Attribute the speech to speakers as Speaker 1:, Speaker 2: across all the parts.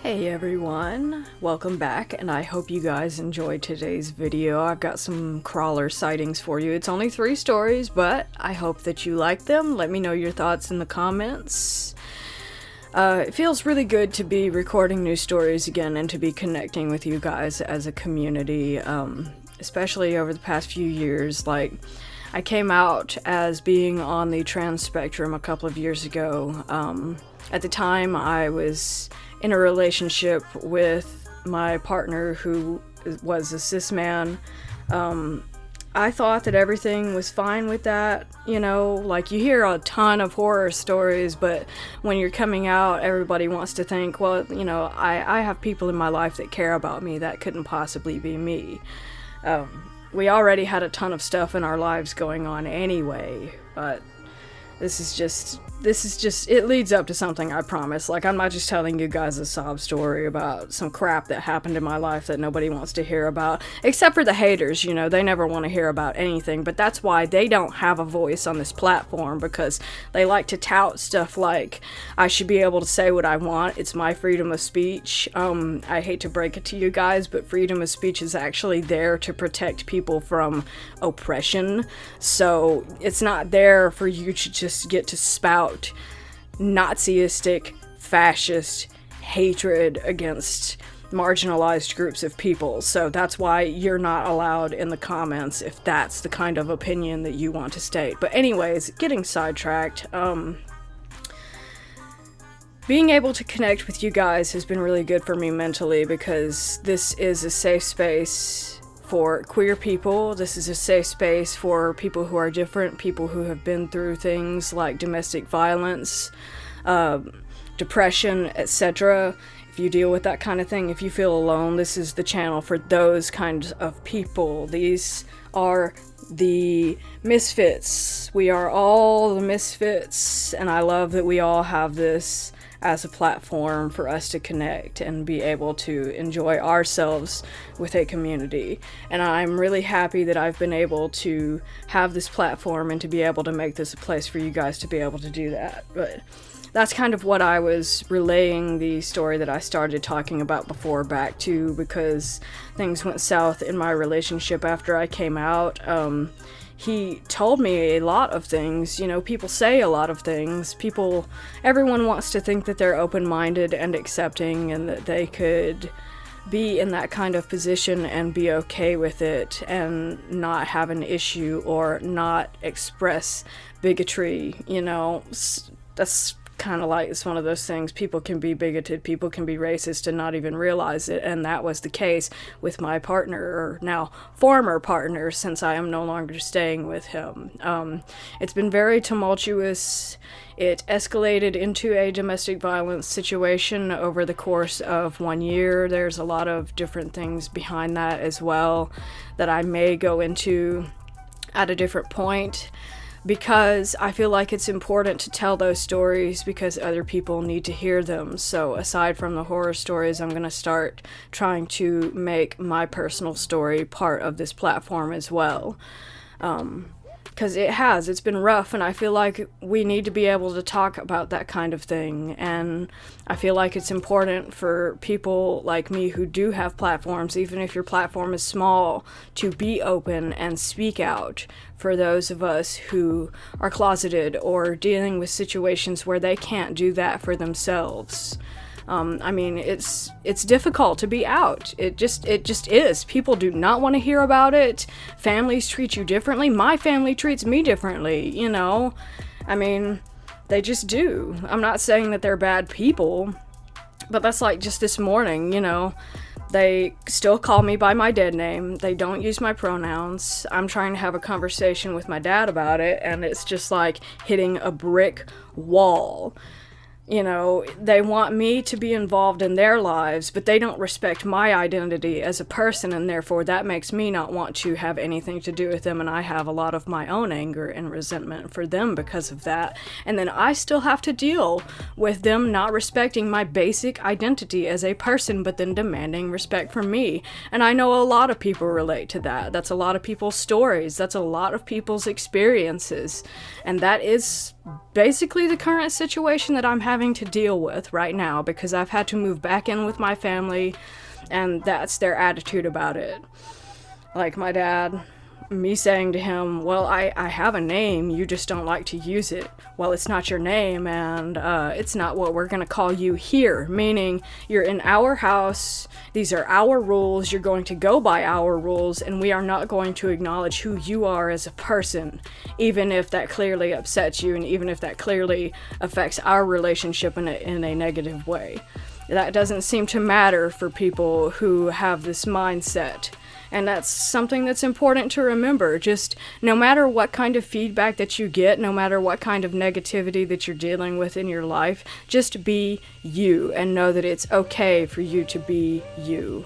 Speaker 1: Hey everyone, welcome back, and I hope you guys enjoyed today's video. I've got some crawler sightings for you. It's only 3 stories, but I hope that you like them. Let me know your thoughts in the comments. It feels really good to be recording new stories again and to be connecting with you guys as a community, especially over the past few years. Like, I came out as being on the trans spectrum a couple of years ago. At the time, I was in a relationship with my partner who was a cis man. I thought that everything was fine with that, you know, like you hear a ton of horror stories, but when you're coming out, everybody wants to think, well, you know, I have people in my life that care about me. That couldn't possibly be me. We already had a ton of stuff in our lives going on anyway, but this is just, it leads up to something, I promise. Like, I'm not just telling you guys a sob story about some crap that happened in my life that nobody wants to hear about. Except for the haters, you know, they never want to hear about anything. But that's why they don't have a voice on this platform, because they like to tout stuff like, I should be able to say what I want. It's my freedom of speech. I hate to break it to you guys, but freedom of speech is actually there to protect people from oppression. So it's not there for you to just get to spout Nazistic, fascist hatred against marginalized groups of people. So that's why you're not allowed in the comments if that's the kind of opinion that you want to state. But anyways, getting sidetracked, being able to connect with you guys has been really good for me mentally, because this is a safe space for queer people. This is a safe space for people who are different, people who have been through things like domestic violence, depression, etc. If you deal with that kind of thing, if you feel alone, this is the channel for those kinds of people. These are the misfits. We are all the misfits, and I love that we all have this as a platform for us to connect and be able to enjoy ourselves with a community. And I'm really happy that I've been able to have this platform and to be able to make this a place for you guys to be able to do that. But that's kind of what I was relaying the story that I started talking about before back to, because things went south in my relationship after I came out. He told me a lot of things. You know, people say a lot of things. Everyone wants to think that they're open-minded and accepting and that they could be in that kind of position and be okay with it and not have an issue or not express bigotry. You know, that's kind of like, it's one of those things. People can be bigoted, people can be racist and not even realize it, and that was the case with my partner, or now former partner, since I am no longer staying with him. It's been very tumultuous. It escalated into a domestic violence situation over the course of 1 year. There's a lot of different things behind that as well that I may go into at a different point, because I feel like it's important to tell those stories because other people need to hear them. So aside from the horror stories, I'm going to start trying to make my personal story part of this platform as well. Because it's been rough, and I feel like we need to be able to talk about that kind of thing. And I feel like it's important for people like me who do have platforms, even if your platform is small, to be open and speak out for those of us who are closeted or dealing with situations where they can't do that for themselves. I mean, it's difficult to be out. It just is. People do not want to hear about it. Families treat you differently. My family treats me differently, you know. I mean, they just do. I'm not saying that they're bad people, but that's like just this morning, you know. They still call me by my dead name. They don't use my pronouns. I'm trying to have a conversation with my dad about it, and it's just like hitting a brick wall. You know, they want me to be involved in their lives, but they don't respect my identity as a person, and therefore that makes me not want to have anything to do with them, and I have a lot of my own anger and resentment for them because of that. And then I still have to deal with them not respecting my basic identity as a person, but then demanding respect from me. And I know a lot of people relate to that. That's a lot of people's stories. That's a lot of people's experiences. And that is basically the current situation that I'm having having to deal with right now because I've had to move back in with my family, and that's their attitude about it. Like my dad, me saying to him, well, I have a name, you just don't like to use it. Well, it's not your name, and it's not what we're gonna call you here, meaning you're in our house, these are our rules, you're going to go by our rules, and we are not going to acknowledge who you are as a person, even if that clearly upsets you, and even if that clearly affects our relationship in a negative way. That doesn't seem to matter for people who have this mindset. And that's something that's important to remember. Just no matter what kind of feedback that you get, no matter what kind of negativity that you're dealing with in your life, just be you and know that it's okay for you to be you.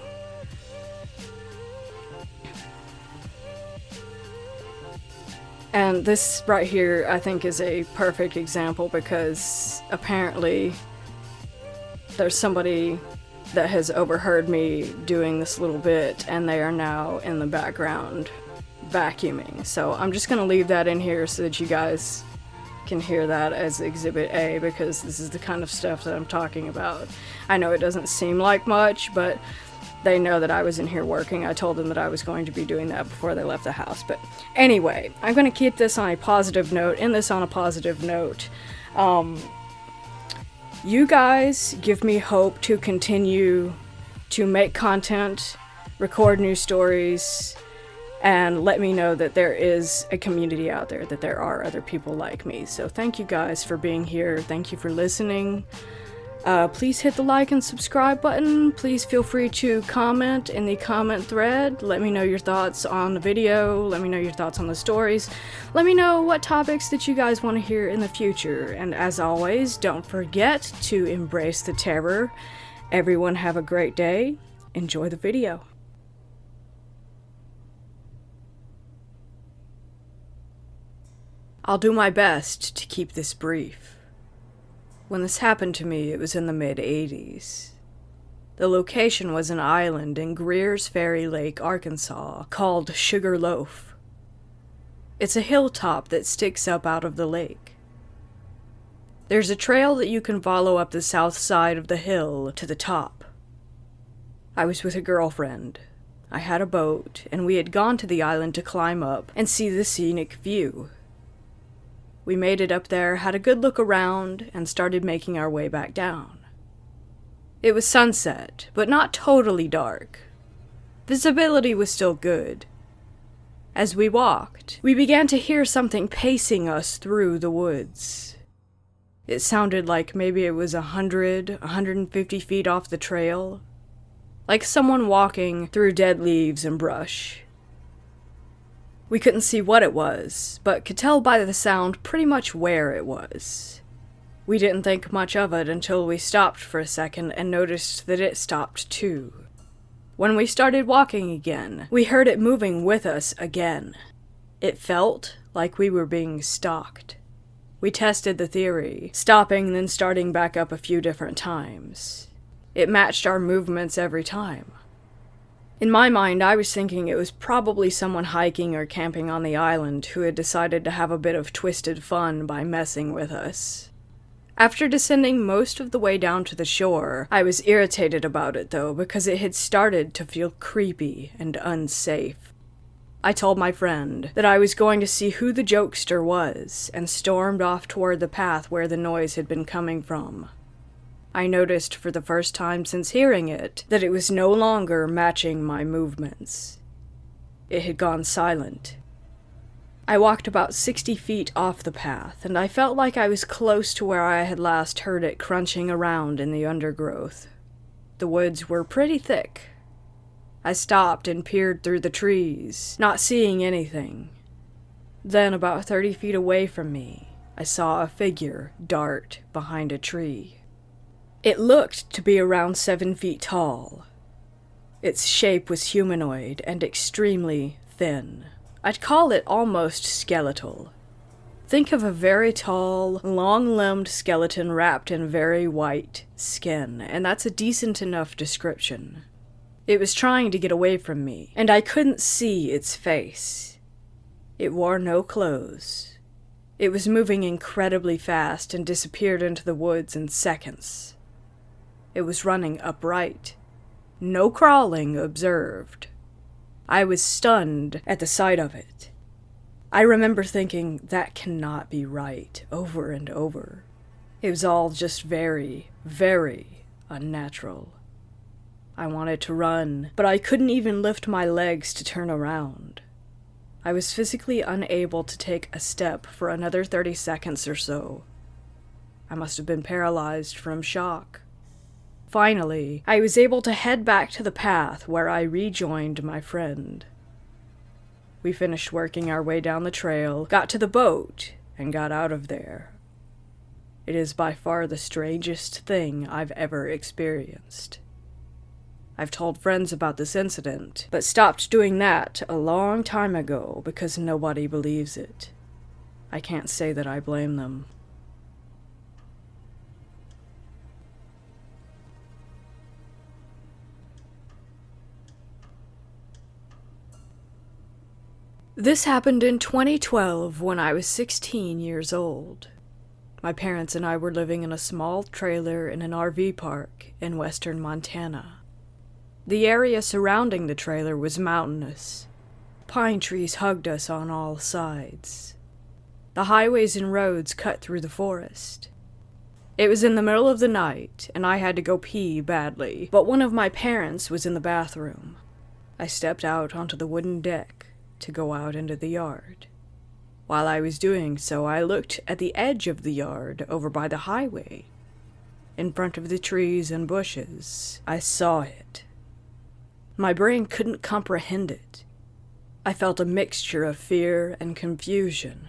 Speaker 1: And this right here, I think, is a perfect example because apparently there's somebody that has overheard me doing this little bit, and they are now in the background vacuuming. So I'm just going to leave that in here so that you guys can hear that as Exhibit A, because this is the kind of stuff that I'm talking about. I know it doesn't seem like much, but they know that I was in here working. I told them that I was going to be doing that before they left the house. But anyway, I'm going to keep this on a positive note, end this on a positive note. You guys give me hope to continue to make content, record new stories, and let me know that there is a community out there, that there are other people like me. So thank you guys for being here. Thank you for listening. Please hit the like and subscribe button. Please feel free to comment in the comment thread. Let me know your thoughts on the video. Let me know your thoughts on the stories. Let me know what topics that you guys want to hear in the future. And as always, don't forget to embrace the terror. Everyone have a great day. Enjoy the video. I'll do my best to keep this brief. When this happened to me, it was in the mid-'80s. The location was an island in Greer's Ferry Lake, Arkansas, called Sugar Loaf. It's a hilltop that sticks up out of the lake. There's a trail that you can follow up the south side of the hill to the top. I was with a girlfriend. I had a boat, and we had gone to the island to climb up and see the scenic view. We made it up there, had a good look around, and started making our way back down. It was sunset, but not totally dark. Visibility was still good. As we walked, we began to hear something pacing us through the woods. It sounded like maybe it was 150 feet off the trail, like someone walking through dead leaves and brush. We couldn't see what it was, but could tell by the sound pretty much where it was. We didn't think much of it until we stopped for a second and noticed that it stopped too. When we started walking again, we heard it moving with us again. It felt like we were being stalked. We tested the theory, stopping and then starting back up a few different times. It matched our movements every time. In my mind, I was thinking it was probably someone hiking or camping on the island who had decided to have a bit of twisted fun by messing with us. After descending most of the way down to the shore, I was irritated about it though, because it had started to feel creepy and unsafe. I told my friend that I was going to see who the jokester was, and stormed off toward the path where the noise had been coming from. I noticed for the first time since hearing it that it was no longer matching my movements. It had gone silent. I walked about 60 feet off the path, and I felt like I was close to where I had last heard it crunching around in the undergrowth. The woods were pretty thick. I stopped and peered through the trees, not seeing anything. Then, about 30 feet away from me, I saw a figure dart behind a tree. It looked to be around 7 feet tall. Its shape was humanoid and extremely thin. I'd call it almost skeletal. Think of a very tall, long-limbed skeleton wrapped in very white skin, and that's a decent enough description. It was trying to get away from me, and I couldn't see its face. It wore no clothes. It was moving incredibly fast and disappeared into the woods in seconds. It was running upright. No crawling observed. I was stunned at the sight of it. I remember thinking, that cannot be right, over and over. It was all just very, very unnatural. I wanted to run, but I couldn't even lift my legs to turn around. I was physically unable to take a step for another 30 seconds or so. I must have been paralyzed from shock. Finally, I was able to head back to the path where I rejoined my friend. We finished working our way down the trail, got to the boat, and got out of there. It is by far the strangest thing I've ever experienced. I've told friends about this incident, but stopped doing that a long time ago because nobody believes it. I can't say that I blame them. This happened in 2012 when I was 16 years old. My parents and I were living in a small trailer in an RV park in western Montana. The area surrounding the trailer was mountainous. Pine trees hugged us on all sides. The highways and roads cut through the forest. It was in the middle of the night, and I had to go pee badly, but one of my parents was in the bathroom. I stepped out onto the wooden deck to go out into the yard. While I was doing so, I looked at the edge of the yard over by the highway. In front of the trees and bushes, I saw it. My brain couldn't comprehend it. I felt a mixture of fear and confusion.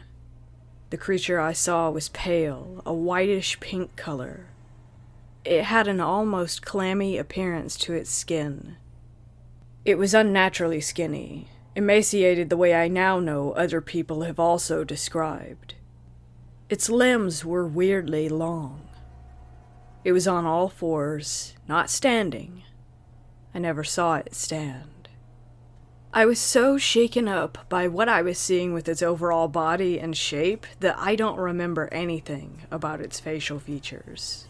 Speaker 1: The creature I saw was pale, a whitish pink color. It had an almost clammy appearance to its skin. It was unnaturally skinny, emaciated the way I now know other people have also described. Its limbs were weirdly long. It was on all fours, not standing. I never saw it stand. I was so shaken up by what I was seeing with its overall body and shape that I don't remember anything about its facial features.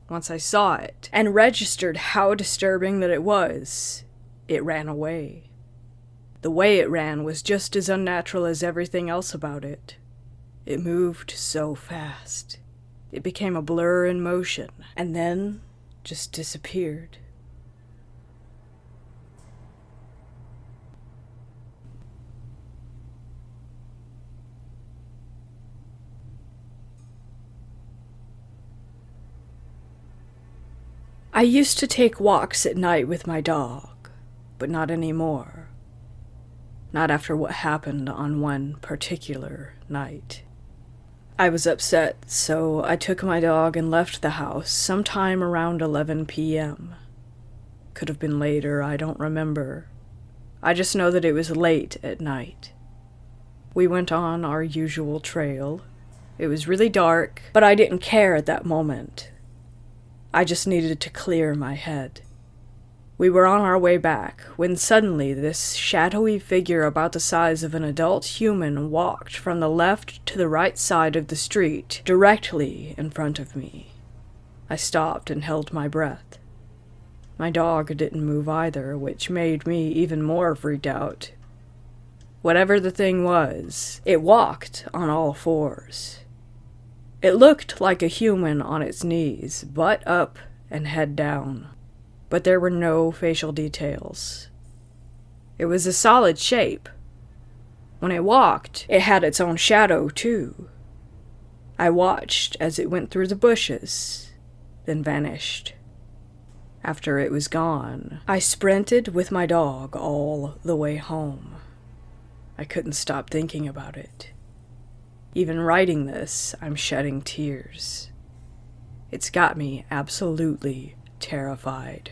Speaker 1: Once I saw it and registered how disturbing that it was, it ran away. The way it ran was just as unnatural as everything else about it. It moved so fast. It became a blur in motion, and then just disappeared. I used to take walks at night with my dog, but not anymore. Not after what happened on one particular night. I was upset, so I took my dog and left the house sometime around 11 p.m. Could have been later, I don't remember. I just know that it was late at night. We went on our usual trail. It was really dark, but I didn't care at that moment. I just needed to clear my head. We were on our way back when suddenly this shadowy figure about the size of an adult human walked from the left to the right side of the street, directly in front of me. I stopped and held my breath. My dog didn't move either, which made me even more freaked out. Whatever the thing was, it walked on all fours. It looked like a human on its knees, butt up and head down, but there were no facial details. It was a solid shape. When it walked, it had its own shadow, too. I watched as it went through the bushes, then vanished. After it was gone, I sprinted with my dog all the way home. I couldn't stop thinking about it. Even writing this, I'm shedding tears. It's got me absolutely terrified.